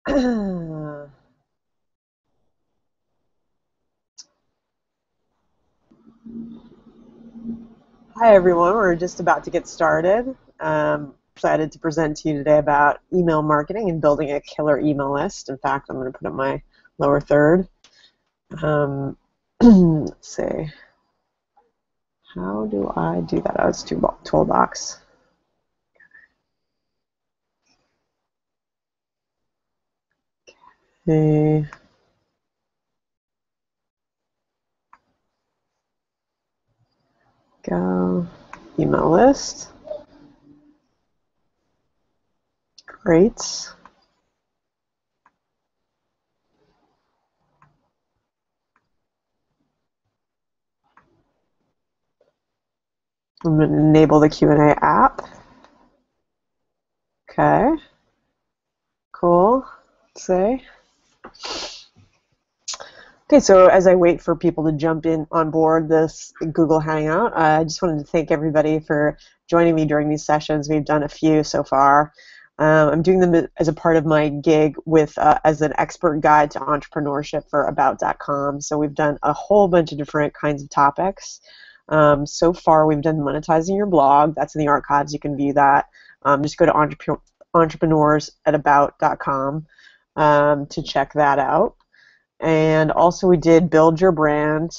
Hi everyone, we're just about to get started. Excited to present to you today about email marketing and building a killer email list. In fact, I'm going to put up my lower third. Let's see. How do I do that? Oh, it's toolbox. Okay. Go. Email list. Great. I'm going to enable the Q&A app. Okay. Cool. Let's see. Okay, so as I wait for people to jump in on board this Google Hangout, I just wanted to thank everybody for joining me during these sessions. We've done a few so far. I'm doing them as a part of my gig with as an expert guide to entrepreneurship for About.com. So we've done a whole bunch of different kinds of topics. So far, we've done monetizing your blog. That's in the archives. You can view that. Just go to entrepreneurs@about.com to check that out. And also we did build your brand,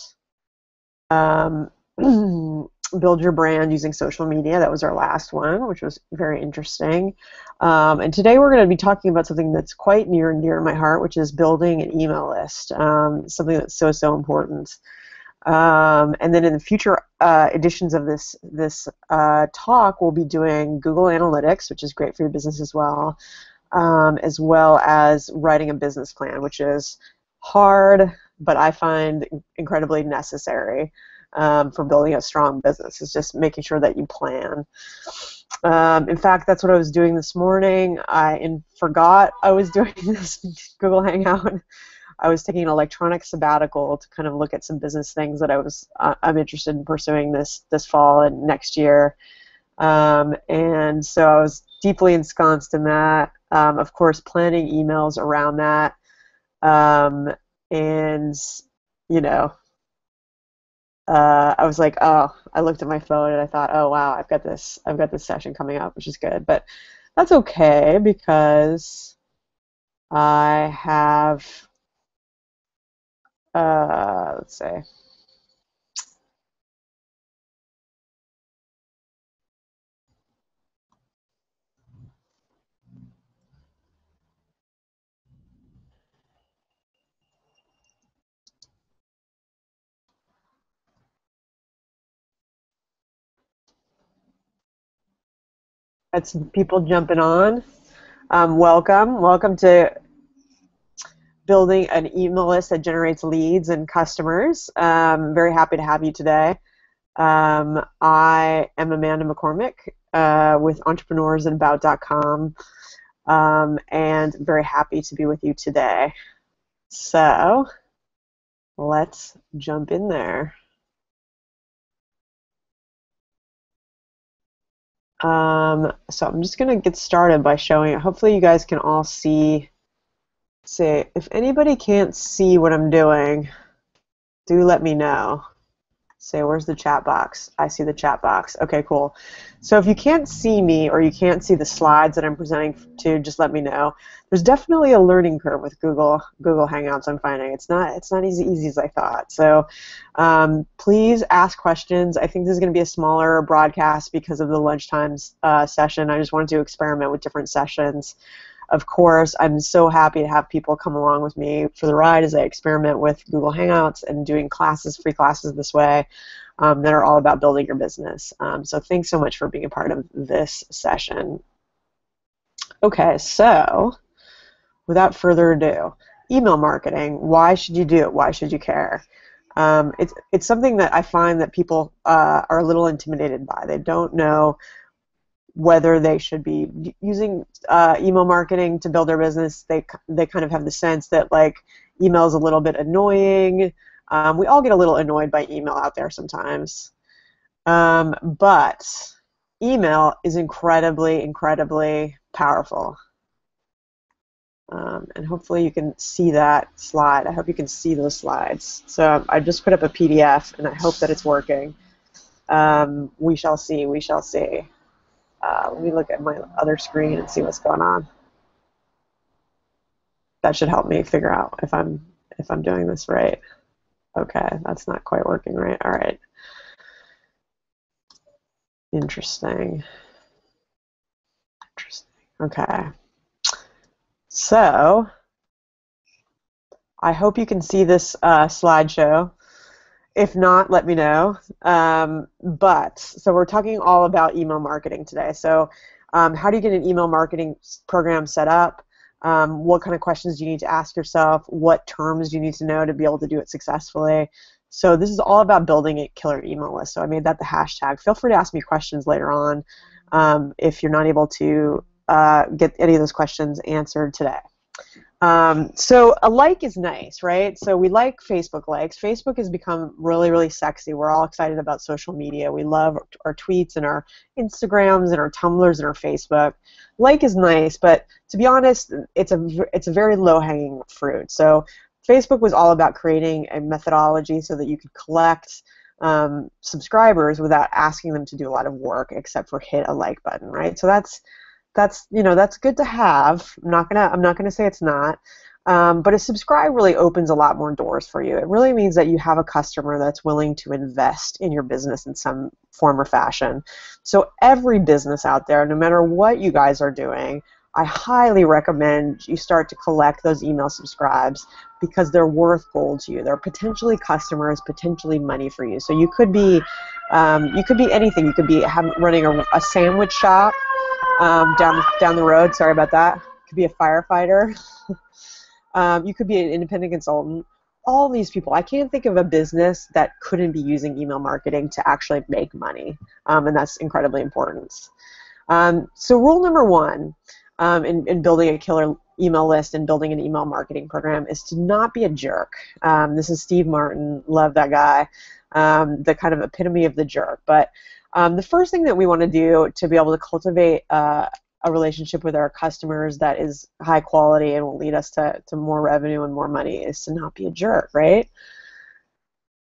um, build your brand using social media. That was our last one, which was very interesting. And today we're going to be talking about something that's quite near and dear to my heart, which is building an email list, something that's so important. And then in the future editions of this talk, we'll be doing Google Analytics, which is great for your business as well as writing a business plan, which is hard, but I find incredibly necessary for building a strong business. It's just making sure that you plan. In fact, that's what I was doing this morning. I forgot I was doing this Google Hangout. I was taking an electronic sabbatical to kind of look at some business things that I'm interested in pursuing this fall and next year. And so I was deeply ensconced in that. Of course, planning emails around that. And, you know, I was like, oh, I looked at my phone and I thought, oh, wow, I've got this session coming up, which is good. But that's okay because I have, let's say, had some people jumping on. Welcome to building an email list that generates leads and customers. Very happy to have you today. I am Amanda McCormick with Entrepreneurs and About.com, and very happy to be with you today. So let's jump in there. So I'm just going to get started by showing, hopefully you guys can all see. If anybody can't see what I'm doing, do let me know. Say, where's the chat box? I see the chat box. Okay, cool. So if you can't see me or you can't see the slides that I'm presenting to, just let me know. There's definitely a learning curve with Google Hangouts. I'm finding it's not easy as I thought. So please ask questions. I think this is going to be a smaller broadcast because of the lunchtime session. I just wanted to experiment with different sessions. Of course, I'm so happy to have people come along with me for the ride as I experiment with Google Hangouts and doing free classes this way that are all about building your business. So thanks so much for being a part of this session. Okay, so without further ado, email marketing, why should you do it? Why should you care? It's something that I find that people are a little intimidated by. They don't know whether they should be using email marketing to build their business. They kind of have the sense that like email is a little bit annoying. We all get a little annoyed by email out there sometimes, but email is incredibly powerful. And hopefully you can see that slide. I hope you can see those slides. So I just put up a PDF, and I hope that it's working. We shall see. We shall see. Let me look at my other screen and see what's going on. That should help me figure out if I'm doing this right. Okay, that's not quite working right. All right. Interesting. Interesting. Okay. So I hope you can see this slideshow. If not, let me know. So we're talking all about email marketing today. So how do you get an email marketing program set up? What kind of questions do you need to ask yourself? What terms do you need to know to be able to do it successfully? So this is all about building a killer email list. So I made that the hashtag. Feel free to ask me questions later on if you're not able to get any of those questions answered today. So a like is nice, right? So we like Facebook likes. Facebook has become really, really sexy. We're all excited about social media. We love our tweets and our Instagrams and our Tumblrs and our Facebook. Like is nice, but to be honest, it's a very low-hanging fruit. So Facebook was all about creating a methodology so that you could collect subscribers without asking them to do a lot of work except for hit a like button, right? So that's good to have. I'm not gonna say it's not, but a subscribe really opens a lot more doors for you. It really means that you have a customer that's willing to invest in your business in some form or fashion. So every business out there, no matter what you guys are doing, I highly recommend you start to collect those email subscribes because they're worth gold to you. They're potentially customers, potentially money for you. So you could be anything. You could be running a sandwich shop. Down the road, sorry about that. Could be a firefighter. You could be an independent consultant. All these people, I can't think of a business that couldn't be using email marketing to actually make money, and that's incredibly important. So rule number one in building a killer email list and building an email marketing program is to not be a jerk. This is Steve Martin, love that guy, the kind of epitome of the jerk. But the first thing that we want to do to be able to cultivate a relationship with our customers that is high quality and will lead us to more revenue and more money is to not be a jerk, right?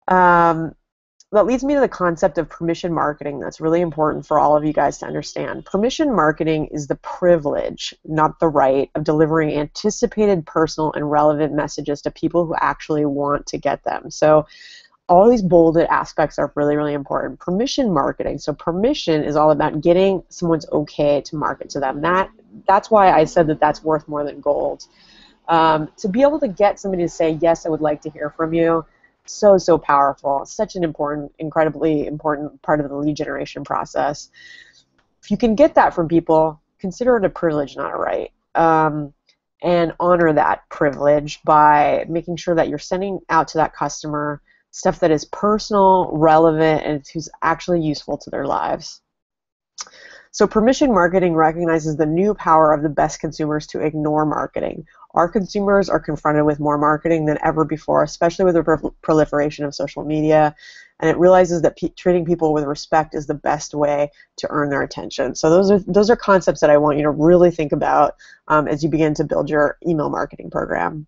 That leads me to the concept of permission marketing. That's really important for all of you guys to understand. Permission marketing is the privilege, not the right, of delivering anticipated, personal, and relevant messages to people who actually want to get them. So all these bolded aspects are really, really important. Permission marketing. So permission is all about getting someone's okay to market to them. That's why I said that that's worth more than gold. To be able to get somebody to say, yes, I would like to hear from you, so powerful. Such an incredibly important part of the lead generation process. If you can get that from people, consider it a privilege, not a right. And honor that privilege by making sure that you're sending out to that customer stuff that is personal, relevant, and who's actually useful to their lives. So permission marketing recognizes the new power of the best consumers to ignore marketing. Our consumers are confronted with more marketing than ever before, especially with the proliferation of social media, and it realizes that treating people with respect is the best way to earn their attention. So those are concepts that I want you to really think about as you begin to build your email marketing program.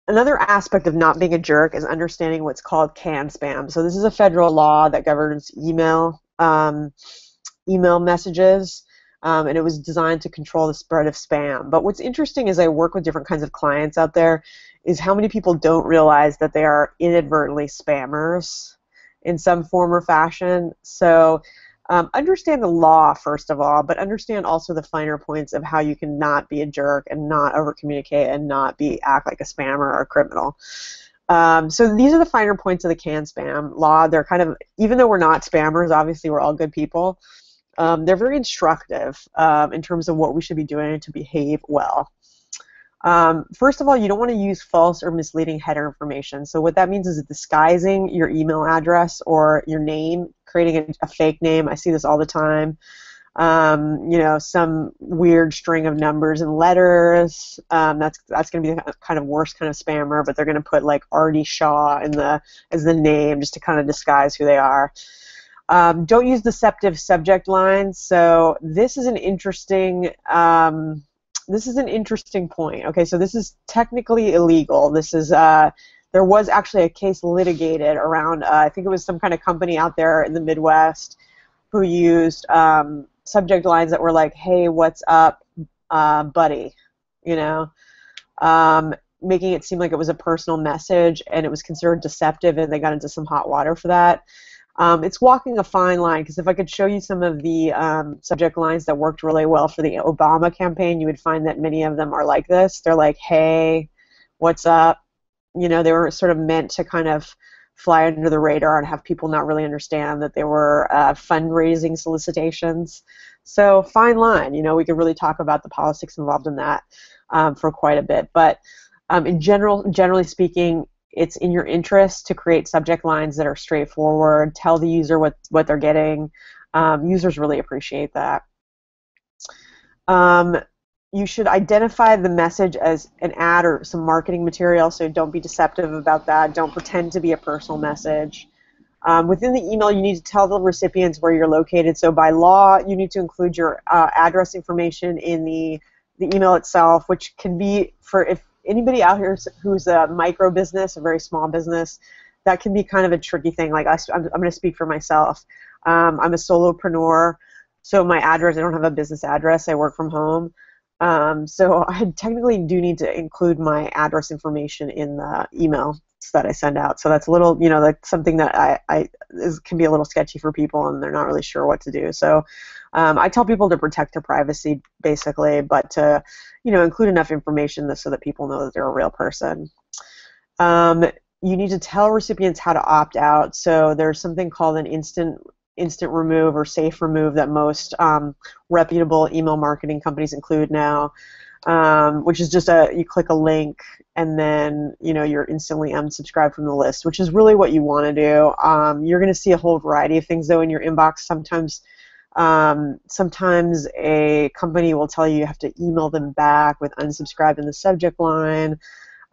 Another aspect of not being a jerk is understanding what's called CAN spam. So this is a federal law that governs email messages, and it was designed to control the spread of spam. But what's interesting is I work with different kinds of clients out there is how many people don't realize that they are inadvertently spammers in some form or fashion. So understand the law, first of all, but understand also the finer points of how you can not be a jerk and not over-communicate and not act like a spammer or a criminal. So these are the finer points of the CAN spam law. They're kind of, even though we're not spammers, obviously we're all good people, they're very instructive in terms of what we should be doing to behave well. First of all, you don't want to use false or misleading header information. So what that means is disguising your email address or your name, creating a fake name. I see this all the time. Some weird string of numbers and letters. That's going to be the kind of worst kind of spammer, but they're going to put like Artie Shaw as the name just to kind of disguise who they are. Don't use deceptive subject lines. So this is an interesting this is an interesting point. Okay, so this is technically illegal. This is there was actually a case litigated around I think it was some kind of company out there in the Midwest who used subject lines that were like, "Hey, what's up, buddy?" You know, making it seem like it was a personal message, and it was considered deceptive, and they got into some hot water for that. It's walking a fine line, because if I could show you some of the subject lines that worked really well for the Obama campaign, you would find that many of them are like this. They're like, "Hey, what's up?" You know, they were sort of meant to kind of fly under the radar and have people not really understand that they were fundraising solicitations. So fine line. You know, we could really talk about the politics involved in that for quite a bit. But in generally speaking, it's in your interest to create subject lines that are straightforward, tell the user what they're getting. Users really appreciate that. You should identify the message as an ad or some marketing material, so don't be deceptive about that. Don't pretend to be a personal message. Within the email, you need to tell the recipients where you're located. So by law, you need to include your address information in the email itself, which can be, for if anybody out here who's a micro business, a very small business, that can be kind of a tricky thing. Like I'm going to speak for myself. I'm a solopreneur, so my address, I don't have a business address. I work from home. So I technically do need to include my address information in the email that I send out. So that's a little, you know, that's something that can be a little sketchy for people, and they're not really sure what to do. So I tell people to protect their privacy, basically, but to, you know, include enough information so that people know that they're a real person. You need to tell recipients how to opt out. So there's something called an instant remove or safe remove that most reputable email marketing companies include now, which is just you click a link and then, you know, you're instantly unsubscribed from the list, which is really what you want to do. You're going to see a whole variety of things though in your inbox. Sometimes a company will tell you have to email them back with unsubscribe in the subject line.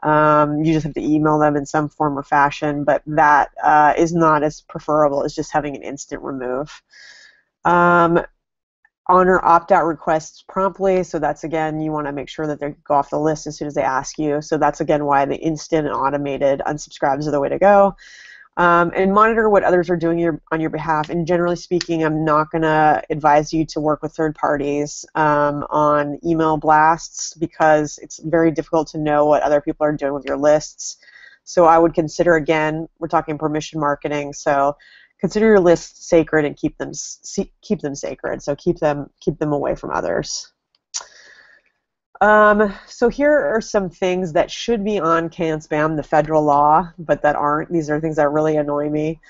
You just have to email them in some form or fashion, but that is not as preferable as just having an instant remove. Honor opt-out requests promptly, so that's, again, you want to make sure that they go off the list as soon as they ask you. So that's, again, why the instant and automated unsubscribes are the way to go. And monitor what others are doing on your behalf. And generally speaking, I'm not going to advise you to work with third parties on email blasts, because it's very difficult to know what other people are doing with your lists. So I would consider, again, we're talking permission marketing, so consider your lists sacred and keep them sacred. So keep them away from others. So here are some things that should be on CAN-SPAM, the federal law, but that aren't. These are things that really annoy me.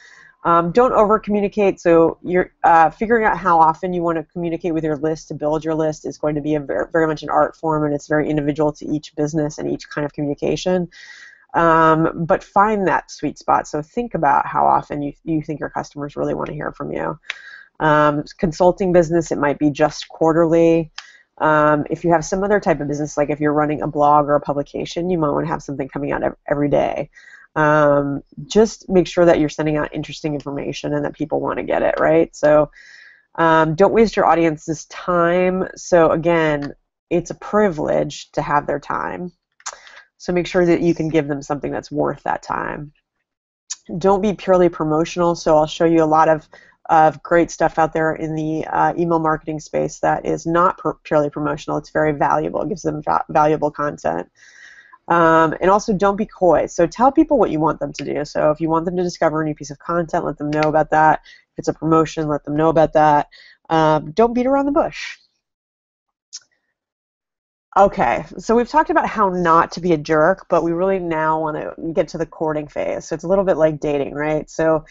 Don't over-communicate. So you're figuring out how often you want to communicate with your list to build your list is going to be very much an art form, and it's very individual to each business and each kind of communication. But find that sweet spot. So think about how often you think your customers really want to hear from you. Consulting business, it might be just quarterly. If you have some other type of business, like if you're running a blog or a publication, you might want to have something coming out every day. Just make sure that you're sending out interesting information and that people want to get it, right? So don't waste your audience's time. So again, it's a privilege to have their time. So make sure that you can give them something that's worth that time. Don't be purely promotional. So I'll show you a lot of great stuff out there in the email marketing space that is not purely promotional. It's very valuable. It gives them valuable content. And also, don't be coy. So tell people what you want them to do. So if you want them to discover a new piece of content, let them know about that. If it's a promotion, let them know about that. Don't beat around the bush. Okay, so we've talked about how not to be a jerk, but we really now want to get to the courting phase. So it's a little bit like dating, right? So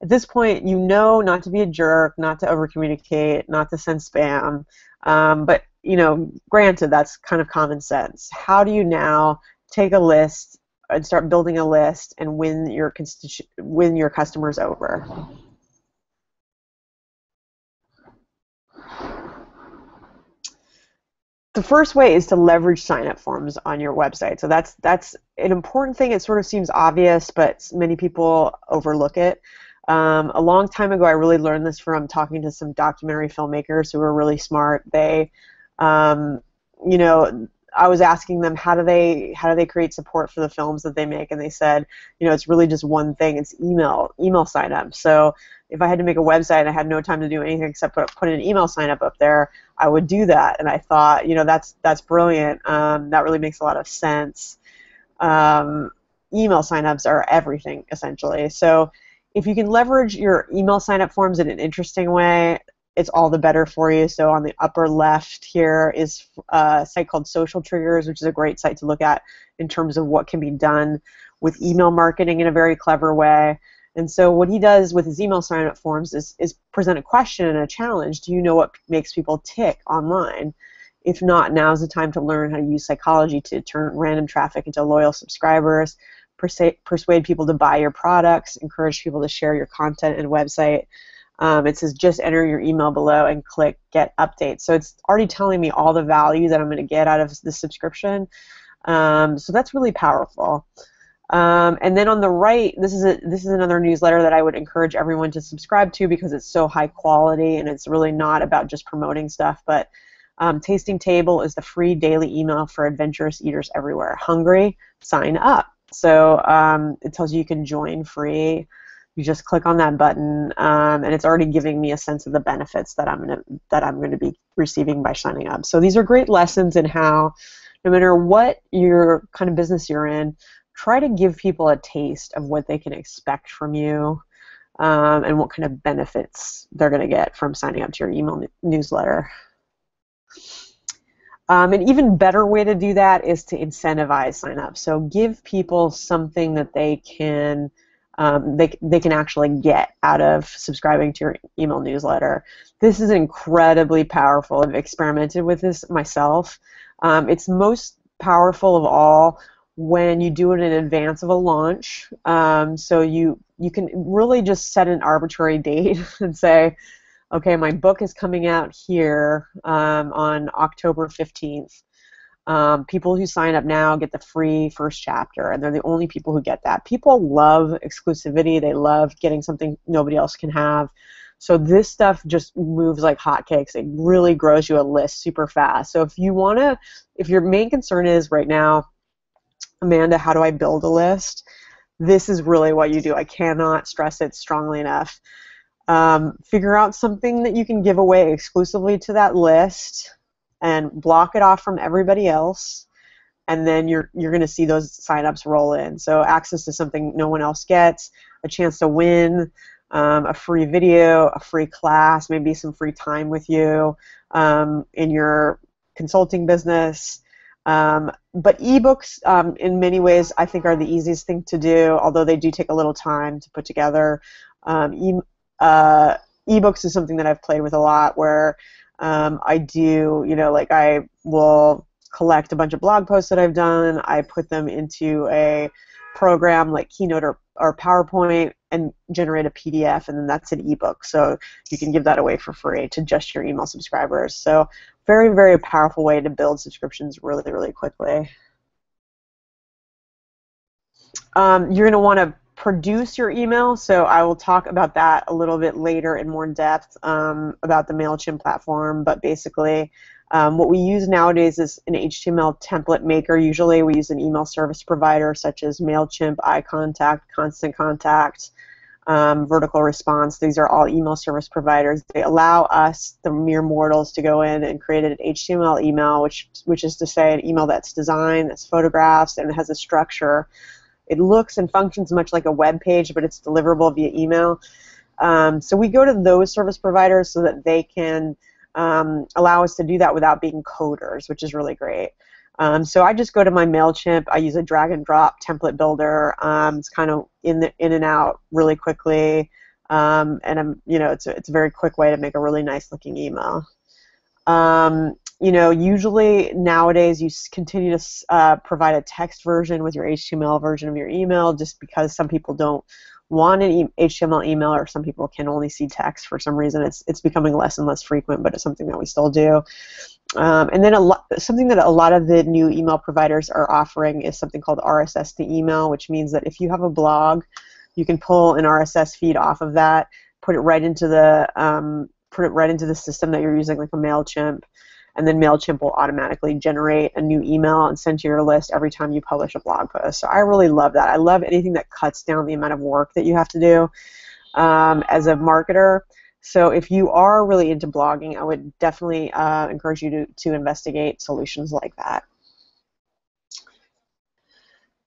at this point, you know not to be a jerk, not to over-communicate, not to send spam. But, you know, granted, that's kind of common sense. How do you now take a list and start building a list and win your customers over? The first way is to leverage sign-up forms on your website. So that's an important thing. It sort of seems obvious, but many people overlook it. A long time ago, I really learned this from talking to some documentary filmmakers who were really smart. They you know, I was asking them how do they create support for the films that they make, and they said, you know, it's really just one thing. It's email sign up. So if I had to make a website and I had no time to do anything except put an email sign up there, I would do that. And I thought, you know, that's brilliant. That really makes a lot of sense. Email signups are everything, essentially. So if you can leverage your email sign-up forms in an interesting way, it's all the better for you. So on the upper left here is a site called Social Triggers, which is a great site to look at in terms of what can be done with email marketing in a very clever way. And so what he does with his email sign-up forms is present a question and a challenge. Do you know what makes people tick online? If not, now's the time to learn how to use psychology to turn random traffic into loyal subscribers, persuade people to buy your products, encourage people to share your content and website. It says just enter your email below and click get updates. So it's already telling me all the value that I'm going to get out of the subscription. So that's really powerful. And then on the right, this is another newsletter that I would encourage everyone to subscribe to because it's so high quality and it's really not about just promoting stuff. But Tasting Table is the free daily email for adventurous eaters everywhere. Hungry? Sign up. So it tells you can join free. You just click on that button, and it's already giving me a sense of the benefits that I'm going to be receiving by signing up. So these are great lessons in how, no matter what your kind of business you're in, try to give people a taste of what they can expect from you, and what kind of benefits they're going to get from signing up to your email newsletter. An even better way to do that is to incentivize sign-up. So give people something that they can actually get out of subscribing to your email newsletter. This is incredibly powerful. I've experimented with this myself. It's most powerful of all when you do it in advance of a launch. So you can really just set an arbitrary date and say, okay, my book is coming out here on October 15th. People who sign up now get the free first chapter, and they're the only people who get that. People love exclusivity. They love getting something nobody else can have. So this stuff just moves like hotcakes. It really grows you a list super fast. So if your main concern is right now, Amanda, how do I build a list? This is really what you do. I cannot stress it strongly enough. Figure out something that you can give away exclusively to that list and block it off from everybody else, and then you're going to see those signups roll in. So access to something no one else gets, a chance to win, a free video, a free class, maybe some free time with you in your consulting business. But ebooks, in many ways, I think are the easiest thing to do, although they do take a little time to put together. Ebooks is something that I've played with a lot, where I do, like I will collect a bunch of blog posts that I've done, I put them into a program like Keynote or PowerPoint and generate a PDF, and then that's an ebook. So you can give that away for free to just your email subscribers. So very, very powerful way to build subscriptions really, really quickly. You're going to want to produce your email, so I will talk about that a little bit later in more depth about the MailChimp platform, but basically what we use nowadays is an HTML template maker. Usually we use an email service provider such as MailChimp, iContact, Constant Contact, Vertical Response. These are all email service providers. They allow us, the mere mortals, to go in and create an HTML email, which is to say an email that's designed, that's photographs, and it has a structure. It looks and functions much like a web page, but it's deliverable via email. So we go to those service providers so that they can allow us to do that without being coders, which is really great. So I just go to my MailChimp. I use a drag and drop template builder. It's kind of in and out really quickly, and it's a very quick way to make a really nice looking email. Usually nowadays you continue to provide a text version with your HTML version of your email, just because some people don't want an HTML email, or some people can only see text for some reason. It's becoming less and less frequent, but it's something that we still do. And then something that a lot of the new email providers are offering is something called RSS to email, which means that if you have a blog, you can pull an RSS feed off of that, put it right into the system that you're using, like a MailChimp, and then MailChimp will automatically generate a new email and send to your list every time you publish a blog post. So I really love that. I love anything that cuts down the amount of work that you have to do as a marketer. So if you are really into blogging, I would definitely encourage you to investigate solutions like that.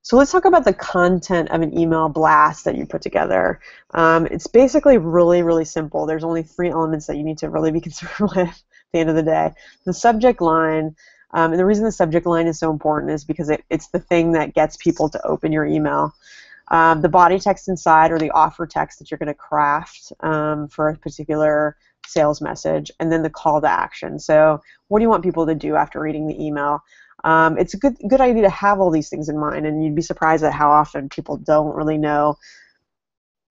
So let's talk about the content of an email blast that you put together. It's basically really, really simple. There's only 3 elements that you need to really be concerned with at the end of the day. The subject line, and the reason the subject line is so important is because it's the thing that gets people to open your email. The body text inside, or the offer text that you're going to craft for a particular sales message, and then the call to action. So what do you want people to do after reading the email? It's a good idea to have all these things in mind, and you'd be surprised at how often people don't really know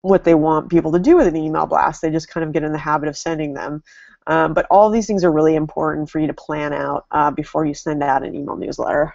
what they want people to do with an email blast. They just kind of get in the habit of sending them. But all these things are really important for you to plan out before you send out an email newsletter.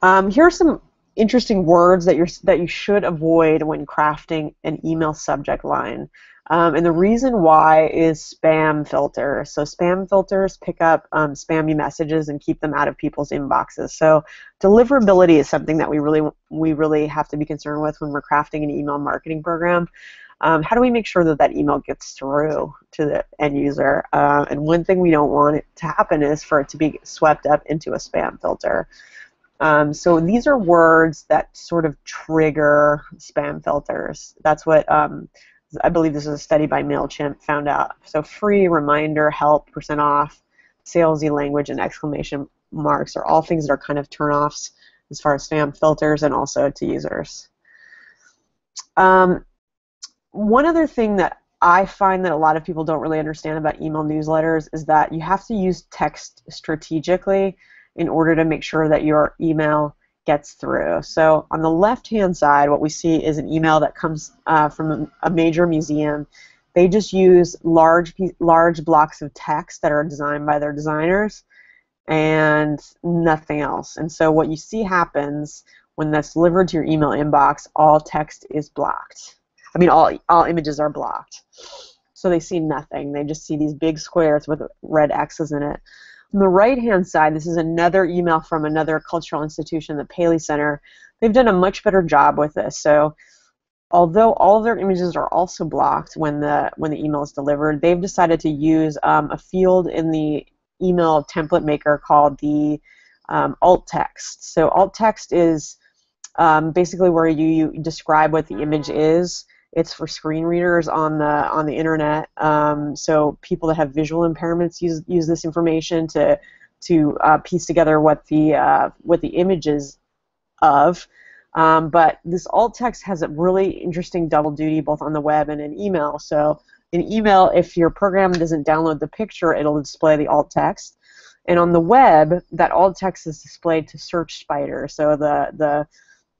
Here are some interesting words that you should avoid when crafting an email subject line. And the reason why is spam filters. So spam filters pick up spammy messages and keep them out of people's inboxes. So deliverability is something that we really have to be concerned with when we're crafting an email marketing program. How do we make sure that that email gets through to the end user? And one thing we don't want it to happen is for it to be swept up into a spam filter. So these are words that sort of trigger spam filters. That's what I believe this is a study by MailChimp found out. So free, reminder, help, % off, salesy language, and exclamation marks are all things that are kind of turn-offs as far as spam filters and also to users. One other thing that I find that a lot of people don't really understand about email newsletters is that you have to use text strategically in order to make sure that your email gets through. So on the left-hand side, what we see is an email that comes from a major museum. They just use large blocks of text that are designed by their designers and nothing else. And so what you see happens when that's delivered to your email inbox, all text is blocked. I mean, all images are blocked. So they see nothing. They just see these big squares with red X's in it. On the right-hand side, this is another email from another cultural institution, the Paley Center. They've done a much better job with this. So although all of their images are also blocked when the email is delivered, they've decided to use a field in the email template maker called the alt text. So alt text is basically where you describe what the image is. It's for screen readers on the internet. So people that have visual impairments use this information to piece together what the image is of. But this alt text has a really interesting double duty both on the web and in email. So in email, if your program doesn't download the picture, it'll display the alt text. And on the web, that alt text is displayed to Search Spider. So the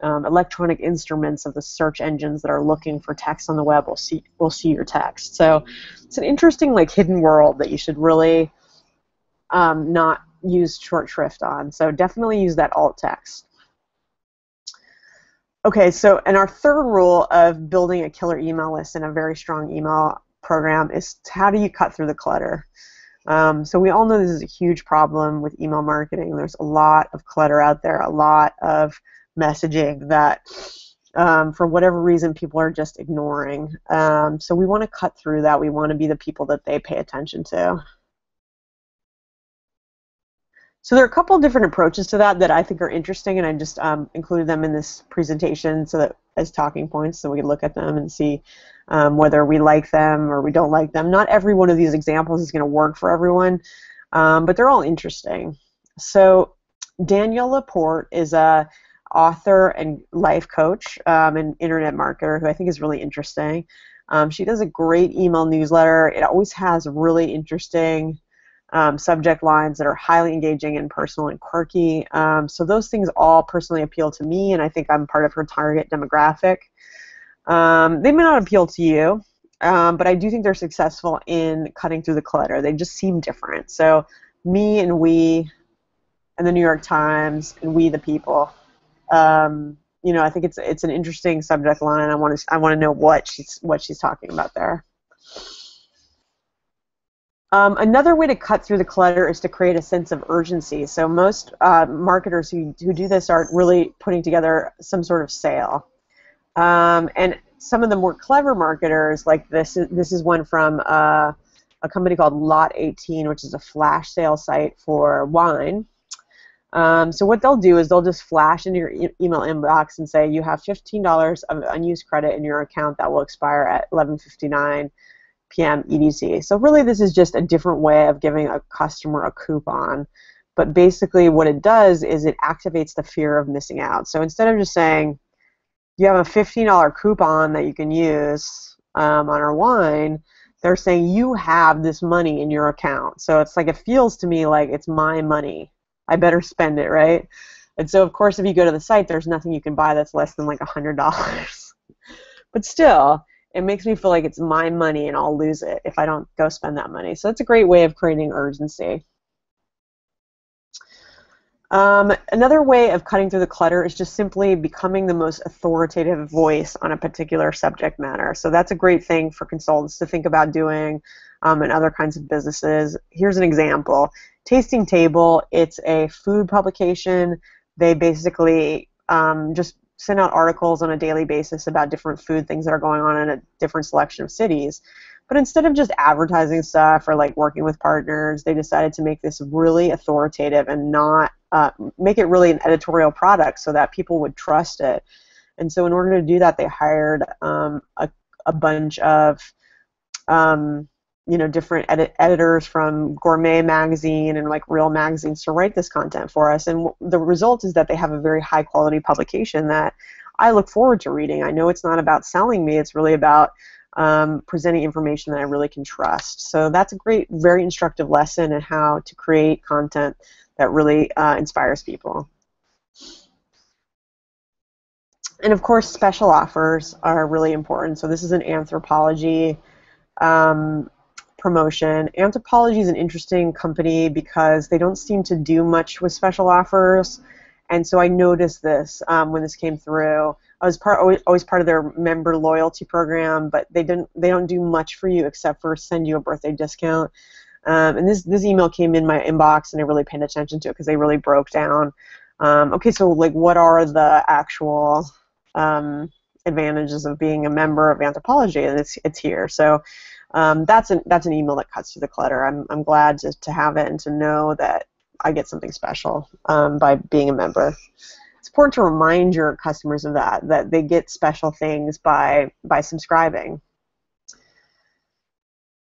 electronic instruments of the search engines that are looking for text on the web will see your text. So it's an interesting hidden world that you should really not use short shrift on. So definitely use that alt text. Okay, so and our third rule of building a killer email list and a very strong email program is how do you cut through the clutter? So we all know this is a huge problem with email marketing. There's a lot of clutter out there, a lot of messaging that for whatever reason people are just ignoring. So we want to cut through that. We want to be the people that they pay attention to. So there are a couple of different approaches to that I think are interesting, and I just included them in this presentation so that as talking points so we can look at them and see whether we like them or we don't like them. Not every one of these examples is going to work for everyone, but they're all interesting. So Danielle Laporte is a author and life coach and internet marketer who I think is really interesting. She does a great email newsletter. It always has really interesting subject lines that are highly engaging and personal and quirky. So those things all personally appeal to me, and I think I'm part of her target demographic. They may not appeal to you, but I do think they're successful in cutting through the clutter. They just seem different. So me and we and the New York Times and We the People. You know, I think it's an interesting subject line. I want to know what she's talking about there. Another way to cut through the clutter is to create a sense of urgency. So most marketers who do this are really putting together some sort of sale. And some of the more clever marketers, like this is one from a company called Lot 18, which is a flash sale site for wine. So what they'll do is they'll just flash into your email inbox and say you have $15 of unused credit in your account that will expire at 11:59 p.m. EDT. So really this is just a different way of giving a customer a coupon. But basically what it does is it activates the fear of missing out. So instead of just saying you have a $15 coupon that you can use on our wine, they're saying you have this money in your account. So it's like it feels to me like it's my money. I better spend it, right? And so of course if you go to the site, there's nothing you can buy that's less than like $100. But still, it makes me feel like it's my money and I'll lose it if I don't go spend that money. So that's a great way of creating urgency. Another way of cutting through the clutter is just simply becoming the most authoritative voice on a particular subject matter. So that's a great thing for consultants to think about doing and other kinds of businesses. Here's an example. Tasting Table, it's a food publication. They basically just send out articles on a daily basis about different food things that are going on in a different selection of cities. But instead of just advertising stuff or like working with partners, they decided to make this really authoritative and not make it really an editorial product so that people would trust it. And so in order to do that, they hired a bunch of different editors from Gourmet Magazine and like Real magazines to write this content for us. And the result is that they have a very high quality publication that I look forward to reading. I know it's not about selling me, it's really about presenting information that I really can trust. So that's a great, very instructive lesson in how to create content that really inspires people. And of course, special offers are really important. So this is an Anthropologie promotion. Anthropologie is an interesting company because they don't seem to do much with special offers. And so I noticed this when this came through. I was always part of their member loyalty program, but they don't do much for you except for send you a birthday discount. And this email came in my inbox, and I really paid attention to it because they really broke down. Okay, so like, what are the actual advantages of being a member of Anthropologie? And it's here. So that's an email that cuts through the clutter. I'm glad to have it and to know that I get something special by being a member. It's important to remind your customers of that they get special things by subscribing.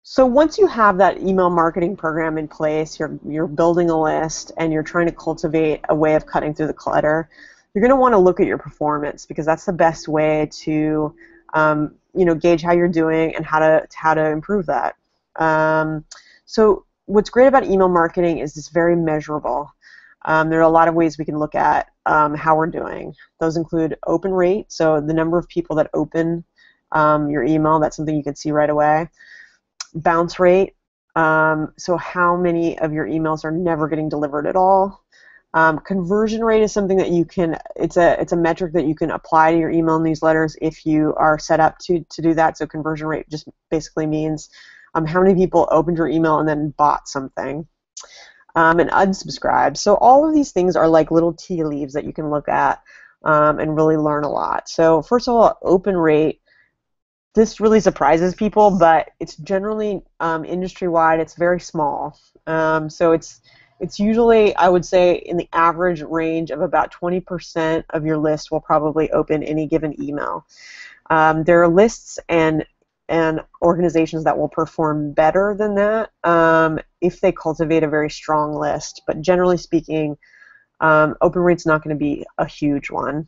So once you have that email marketing program in place, you're building a list and you're trying to cultivate a way of cutting through the clutter, you're going to want to look at your performance because that's the best way to gauge how you're doing and how to improve that. So what's great about email marketing is it's very measurable. There are a lot of ways we can look at how we're doing. Those include open rate, so the number of people that open your email, that's something you can see right away. Bounce rate, so how many of your emails are never getting delivered at all. Conversion rate is something that you can, it's a metric that you can apply to your email newsletters if you are set up to do that. So conversion rate just basically means how many people opened your email and then bought something. And unsubscribe. So all of these things are like little tea leaves that you can look at and really learn a lot. So first of all, open rate. This really surprises people, but it's generally industry-wide. It's very small. So it's usually, I would say, in the average range of about 20% of your list will probably open any given email. There are lists and organizations that will perform better than that if they cultivate a very strong list. But generally speaking, open rate's not going to be a huge one.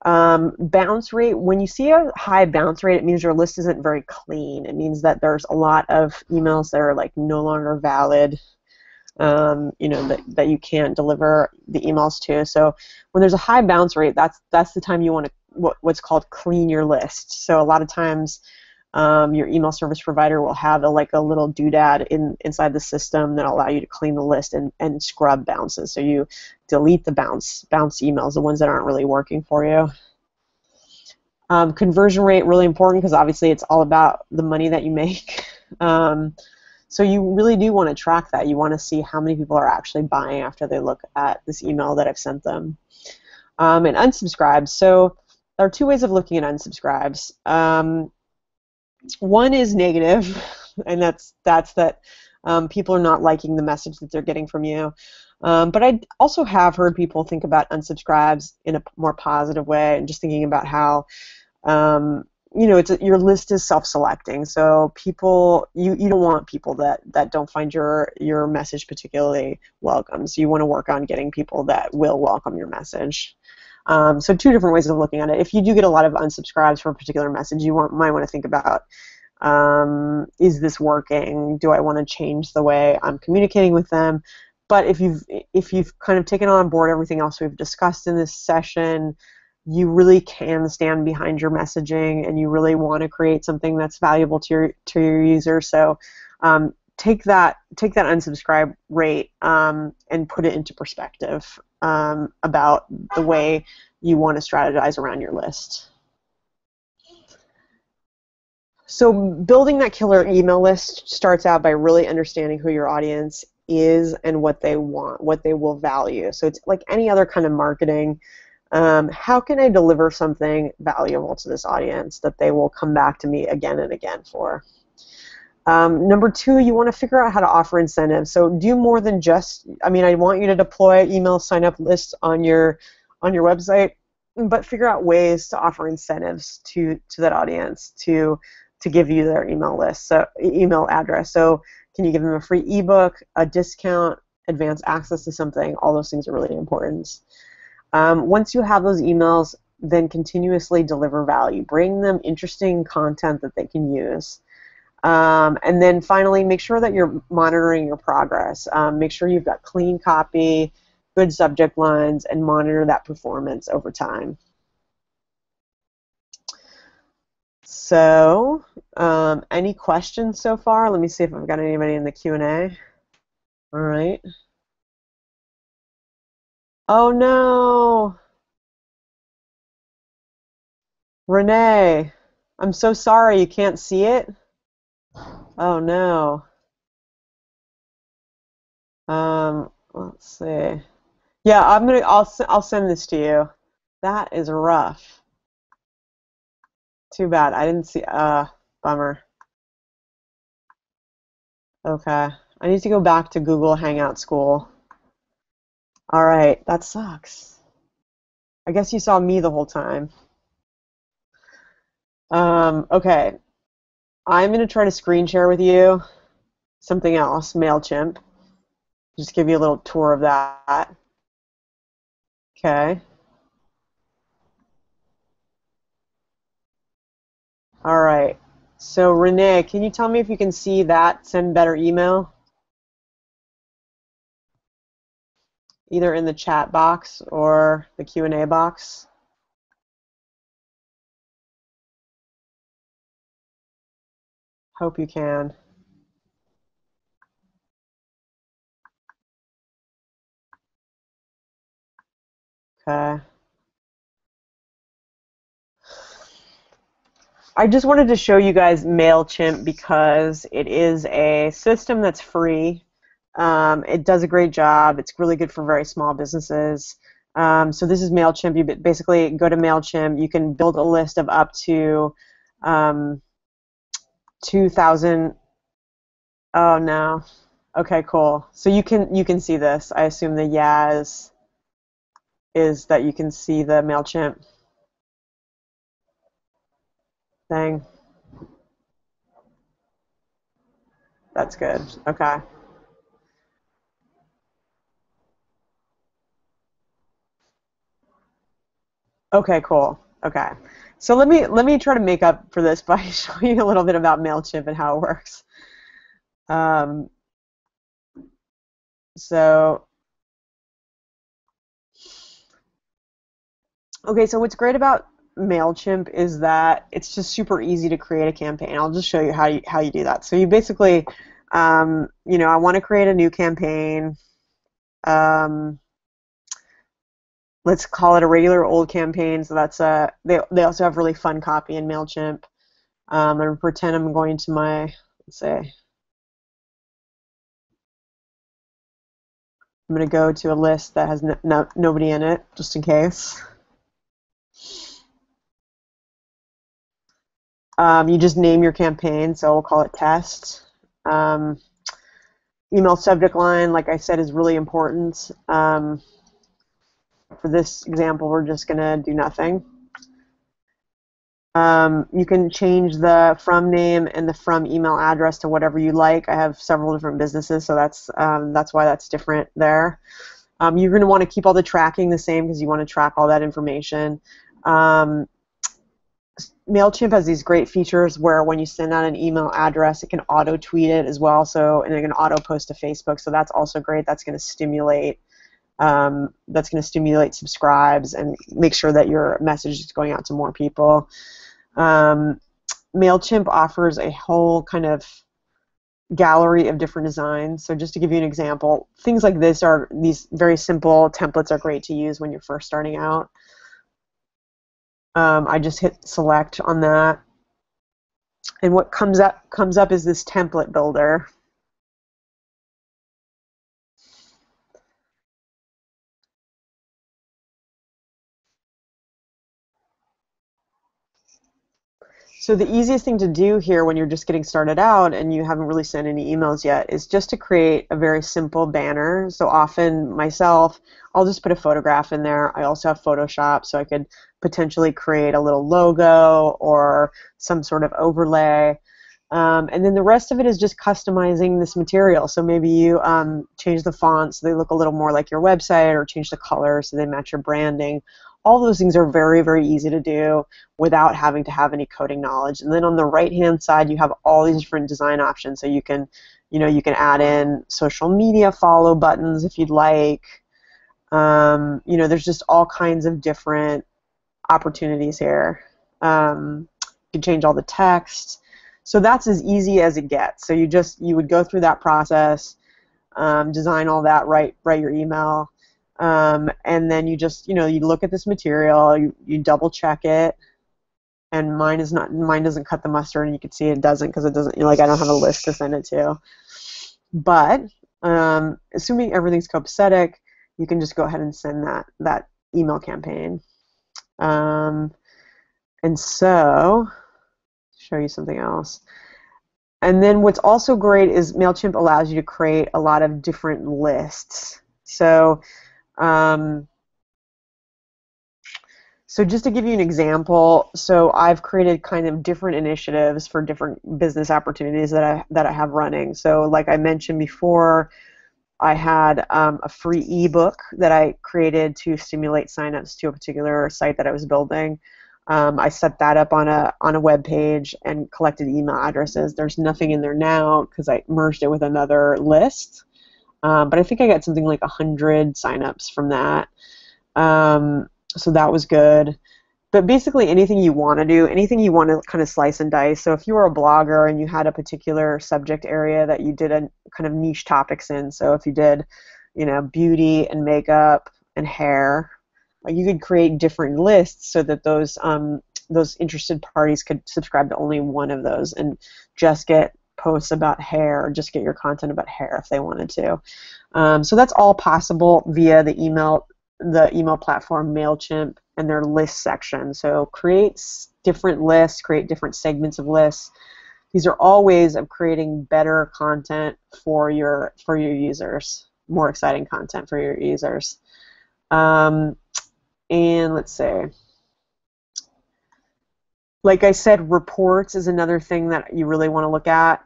Bounce rate, when you see a high bounce rate, it means your list isn't very clean. It means that there's a lot of emails that are like no longer valid, that you can't deliver the emails to. So when there's a high bounce rate, that's the time you want to what's called clean your list. So a lot of times your email service provider will have a little doodad inside the system that'll allow you to clean the list and scrub bounces. So you delete the bounce emails, the ones that aren't really working for you. Conversion rate, really important because obviously it's all about the money that you make. So you really do want to track that. You want to see how many people are actually buying after they look at this email that I've sent them. And unsubscribes. So there are two ways of looking at unsubscribes. One is negative, and that's that people are not liking the message that they're getting from you. But I also have heard people think about unsubscribes in a more positive way, and just thinking about how your list is self-selecting. So people, you don't want people that don't find your message particularly welcome. So you want to work on getting people that will welcome your message. So two different ways of looking at it. If you do get a lot of unsubscribes for a particular message, you might want to think about, is this working? Do I want to change the way I'm communicating with them? But if you've kind of taken on board everything else we've discussed in this session, you really can stand behind your messaging, and you really want to create something that's valuable to your user. So take that unsubscribe rate and put it into perspective about the way you want to strategize around your list. So building that killer email list starts out by really understanding who your audience is and what they want, what they will value. So it's like any other kind of marketing. How can I deliver something valuable to this audience that they will come back to me again and again for? Number two, you want to figure out how to offer incentives. So do more than just, I want you to deploy email sign-up lists on your website, but figure out ways to offer incentives to that audience to give you their email address. So can you give them a free ebook, a discount, advanced access to something? All those things are really important. Once you have those emails, then continuously deliver value. Bring them interesting content that they can use. And then finally, make sure that you're monitoring your progress. Make sure you've got clean copy, good subject lines, and monitor that performance over time. So, any questions so far? Let me see if I've got anybody in the Q&A. All right. Oh no! Renee, I'm so sorry you can't see it. Oh no. Let's see. Yeah, I'll send this to you. That is rough. Too bad. I didn't see. Bummer. Okay. I need to go back to Google Hangout School. All right. That sucks. I guess you saw me the whole time. Okay. I'm going to try to screen share with you something else, MailChimp. Just give you a little tour of that. Okay. All right. So Renee, can you tell me if you can see that Send Better email? Either in the chat box or the Q&A box. Hope you can. Okay. I just wanted to show you guys MailChimp because it is a system that's free. It does a great job. It's really good for very small businesses. So this is MailChimp. You basically go to MailChimp. You can build a list of up to 2,000. Oh no. Okay, cool. So you can see this. I assume the Yaz is that you can see the MailChimp thing. That's good. Okay. Okay, cool. Okay. So let me try to make up for this by showing you a little bit about MailChimp and how it works. So okay, so what's great about MailChimp is that it's just super easy to create a campaign. I'll just show you how you do that. So you basically, I want to create a new campaign. Let's call it a regular old campaign. So that's they also have really fun copy in MailChimp. I'm going to pretend I'm going to my, let's say, I'm going to go to a list that has nobody in it, just in case. You just name your campaign, so we'll call it test. Email subject line, like I said, is really important. For this example, we're just going to do nothing. You can change the from name and the from email address to whatever you like. I have several different businesses, so that's why that's different there. You're going to want to keep all the tracking the same because you want to track all that information. MailChimp has these great features where when you send out an email address, it can auto-tweet it as well, and it can auto-post to Facebook, so that's also great. That's going to stimulate subscribes and make sure that your message is going out to more people. MailChimp offers a whole kind of gallery of different designs. So just to give you an example, things like these very simple templates are great to use when you're first starting out. I just hit select on that, and what comes up is this template builder. So the easiest thing to do here when you're just getting started out and you haven't really sent any emails yet is just to create a very simple banner. So often myself, I'll just put a photograph in there. I also have Photoshop, so I could potentially create a little logo or some sort of overlay. And then the rest of it is just customizing this material. So maybe you change the font so they look a little more like your website, or change the color so they match your branding. All those things are very, very easy to do without having to have any coding knowledge. And then on the right-hand side, you have all these different design options. So you can add in social media follow buttons if you'd like. There's just all kinds of different opportunities here. You can change all the text. So that's as easy as it gets. So you would go through that process, design all that, write your email. And then you just, you look at this material, you double check it, and mine doesn't cut the mustard, and you can see it doesn't because it doesn't, I don't have a list to send it to. But assuming everything's copacetic, you can just go ahead and send that email campaign. And so, show you something else. And then what's also great is MailChimp allows you to create a lot of different lists. So just to give you an example, so I've created kind of different initiatives for different business opportunities that I have running. So like I mentioned before, I had a free ebook that I created to stimulate signups to a particular site that I was building. I set that up on a web page and collected email addresses. There's nothing in there now because I merged it with another list. But I think I got something like 100 signups from that. So that was good. But basically anything you want to do, anything you want to kind of slice and dice. So if you were a blogger and you had a particular subject area that you did a kind of niche topics in, so if you did, beauty and makeup and hair, you could create different lists so that those interested parties could subscribe to only one of those and just get posts about hair, or just get your content about hair if they wanted to. So that's all possible via the email platform MailChimp and their list section. So create different lists, create different segments of lists. These are all ways of creating better content for your users, more exciting content for your users. And let's see. Like I said, reports is another thing that you really want to look at.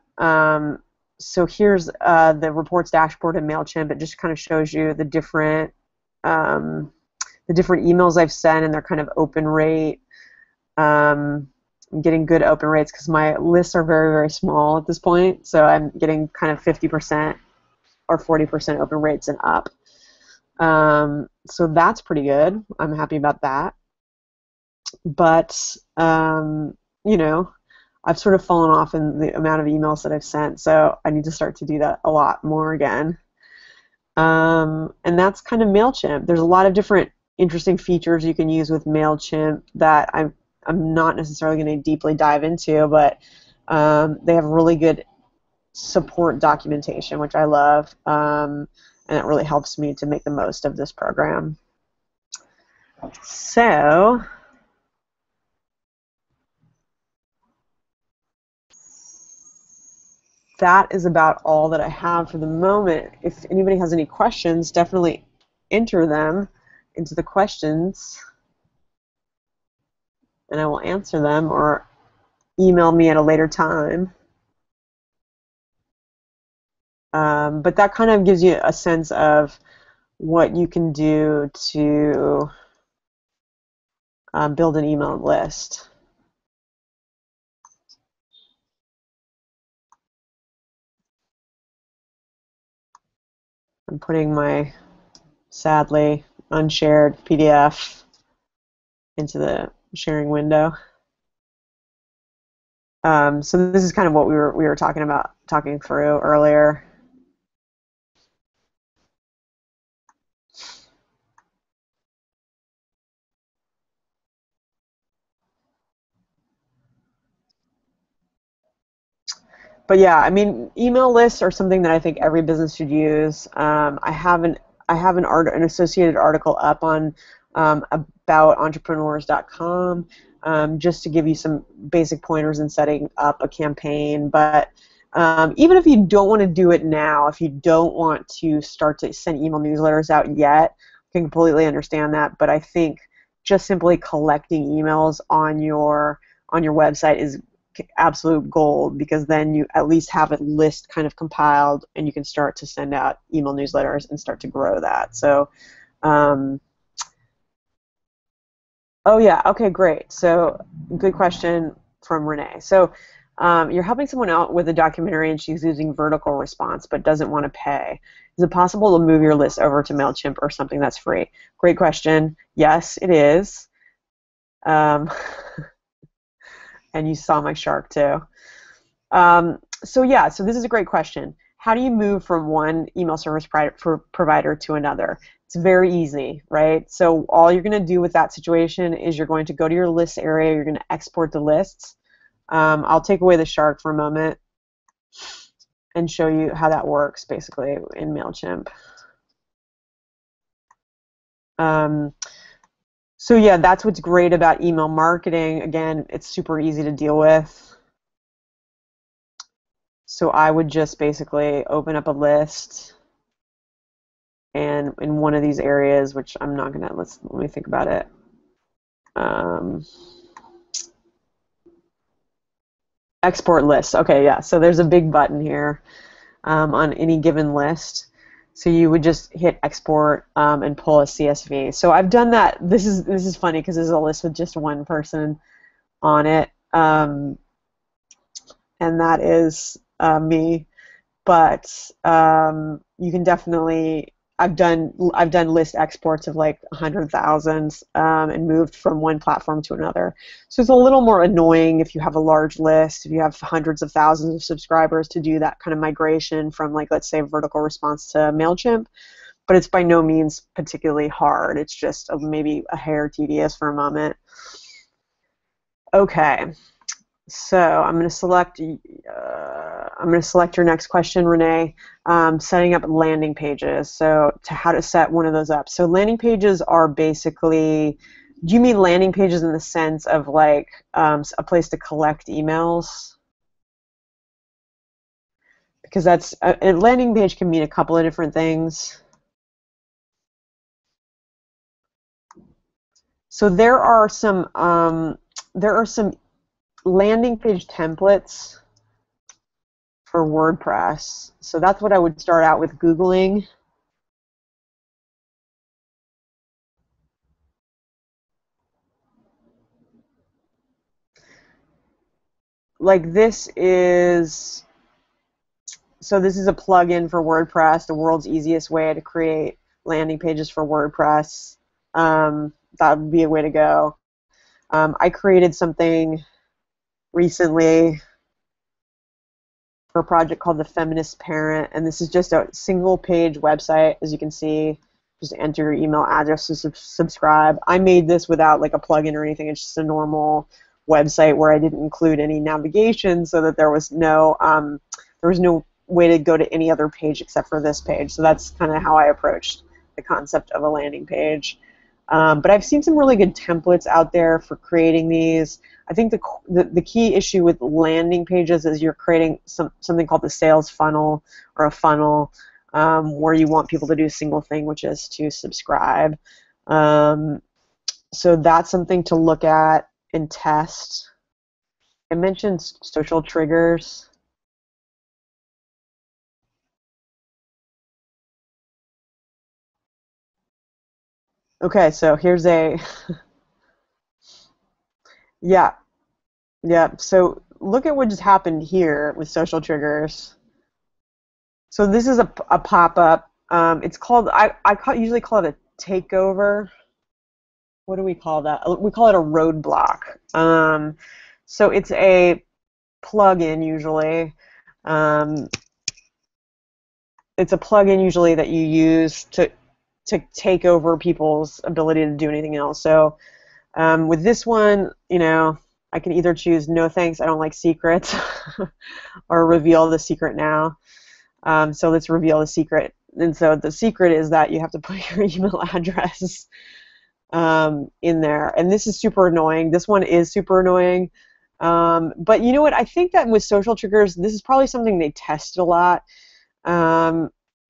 So here's the reports dashboard in MailChimp. It just kind of shows you the different emails I've sent and their kind of open rate. I'm getting good open rates because my lists are very, very small at this point. So I'm getting kind of 50% or 40% open rates and up. So that's pretty good. I'm happy about that. But, I've sort of fallen off in the amount of emails that I've sent, so I need to start to do that a lot more again. And that's kind of MailChimp. There's a lot of different interesting features you can use with MailChimp that I'm not necessarily going to deeply dive into, but they have really good support documentation, which I love. and it really helps me to make the most of this program. So that is about all that I have for the moment. If anybody has any questions, definitely enter them into the questions, and I will answer them, or email me at a later time. But that kind of gives you a sense of what you can do to build an email list. I'm putting my, sadly, unshared PDF into the sharing window. So this is kind of what we were talking through earlier. But yeah, I mean, email lists are something that I think every business should use. I have an associated article up on aboutentrepreneurs.com just to give you some basic pointers in setting up a campaign. But even if you don't want to do it now, if you don't want to start to send email newsletters out yet, I can completely understand that. But I think just simply collecting emails on your website is absolute gold, because then you at least have a list kind of compiled and you can start to send out email newsletters and start to grow that. So, oh yeah, okay, great. So, good question from Renee. So, you're helping someone out with a documentary and she's using vertical response but doesn't want to pay. Is it possible to move your list over to MailChimp or something that's free? Great question. Yes, it is. And you saw my shark too. So yeah, so this is a great question. How do you move from one email service provider to another? It's very easy, right? So all you're going to do with that situation is you're going to go to your list area, you're going to export the lists. I'll take away the shark for a moment and show you how that works basically in MailChimp. So yeah, that's what's great about email marketing. Again, it's super easy to deal with. So I would just basically open up a list, and in one of these areas, which I'm not gonna, let me think about it. Export list. Okay, yeah. So there's a big button here on any given list. So you would just hit export and pull a CSV. So I've done that. This is funny because this is a list with just one person on it, and that is me. But you can definitely. I've done list exports of like 100,000 and moved from one platform to another. So it's a little more annoying if you have a large list, if you have hundreds of thousands of subscribers, to do that kind of migration from, like, let's say, vertical response to MailChimp. But it's by no means particularly hard. It's just maybe a hair tedious for a moment. Okay. So I'm going to select your next question, Renee. Setting up landing pages. So how to set one of those up. So landing pages are basically, do you mean landing pages in the sense of like a place to collect emails? Because that's a landing page can mean a couple of different things. So there are some landing page templates for WordPress. So that's what I would start out with Googling. Like this is a plugin for WordPress, the world's easiest way to create landing pages for WordPress. That would be a way to go. I created something recently for a project called The Feminist Parent, and this is just a single-page website. As you can see, just enter your email address to subscribe. I made this without like a plugin or anything. It's just a normal website where I didn't include any navigation, so that there was no way to go to any other page except for this page. So that's kind of how I approached the concept of a landing page. But I've seen some really good templates out there for creating these. I think the key issue with landing pages is you're creating something called the sales funnel or a funnel where you want people to do a single thing, which is to subscribe. So that's something to look at and test. I mentioned social triggers. Okay, so here's a yeah. So look at what just happened here with social triggers. So this is a pop-up. It's called, usually call it a takeover. What do we call that? We call it a roadblock. So it's a plugin usually. It's a plugin usually that you use to take over people's ability to do anything else. So with this one, I can either choose no thanks, I don't like secrets, or reveal the secret now. So let's reveal the secret. And so the secret is that you have to put your email address in there. And this is super annoying. This one is super annoying. But you know what? I think that with social triggers, this is probably something they tested a lot.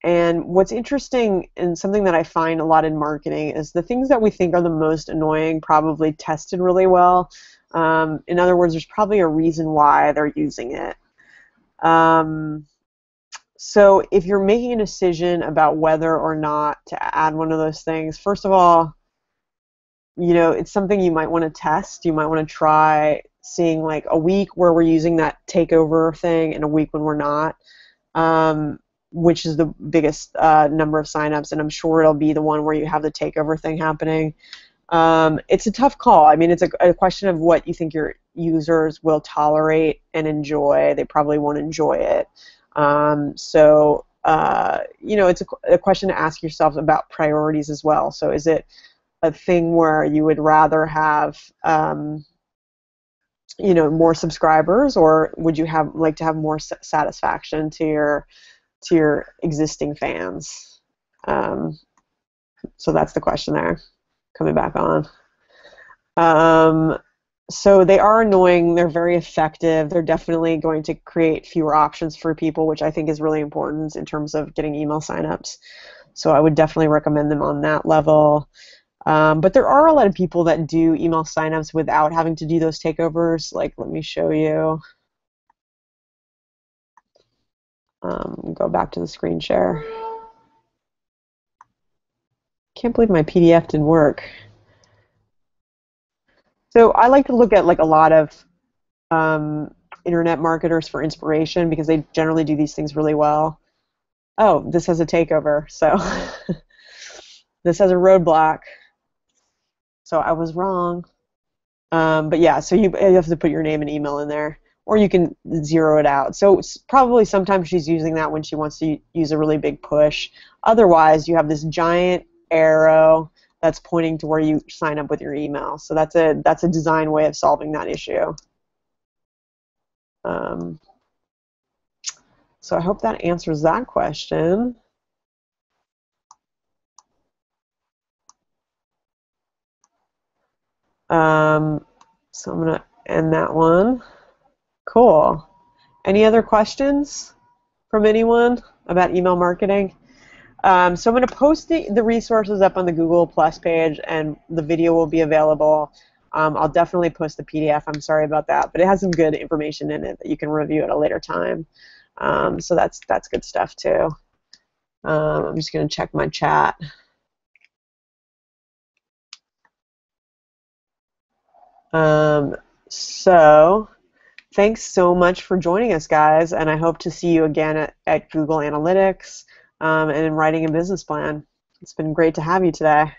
And what's interesting and something that I find a lot in marketing is the things that we think are the most annoying probably tested really well. In other words, there's probably a reason why they're using it. So if you're making a decision about whether or not to add one of those things, first of all, it's something you might want to test. You might want to try seeing like a week where we're using that takeover thing and a week when we're not. Which is the biggest number of signups, and I'm sure it'll be the one where you have the takeover thing happening. It's a tough call. I mean, it's a question of what you think your users will tolerate and enjoy. They probably won't enjoy it. So it's a question to ask yourself about priorities as well. So is it a thing where you would rather have more subscribers, or would you like to have more satisfaction to your existing fans? So that's the question there. Coming back on. So they are annoying. They're very effective. They're definitely going to create fewer options for people, which I think is really important in terms of getting email signups. So I would definitely recommend them on that level. But there are a lot of people that do email signups without having to do those takeovers. Like, let me show you. Go back to the screen share. Can't believe my PDF didn't work. So I like to look at like a lot of internet marketers for inspiration because they generally do these things really well. Oh, this has a takeover. So this has a roadblock. So I was wrong. But yeah, so you have to put your name and email in there, or you can zero it out. So probably sometimes she's using that when she wants to use a really big push. Otherwise, you have this giant arrow that's pointing to where you sign up with your email. So that's a design way of solving that issue. So I hope that answers that question. So I'm going to end that one. Cool. Any other questions from anyone about email marketing? So I'm going to post the resources up on the Google Plus page, and the video will be available. I'll definitely post the PDF. I'm sorry about that, but it has some good information in it that you can review at a later time. So that's good stuff too. I'm just going to check my chat. So thanks so much for joining us, guys, and I hope to see you again at Google Analytics and in writing a business plan. It's been great to have you today.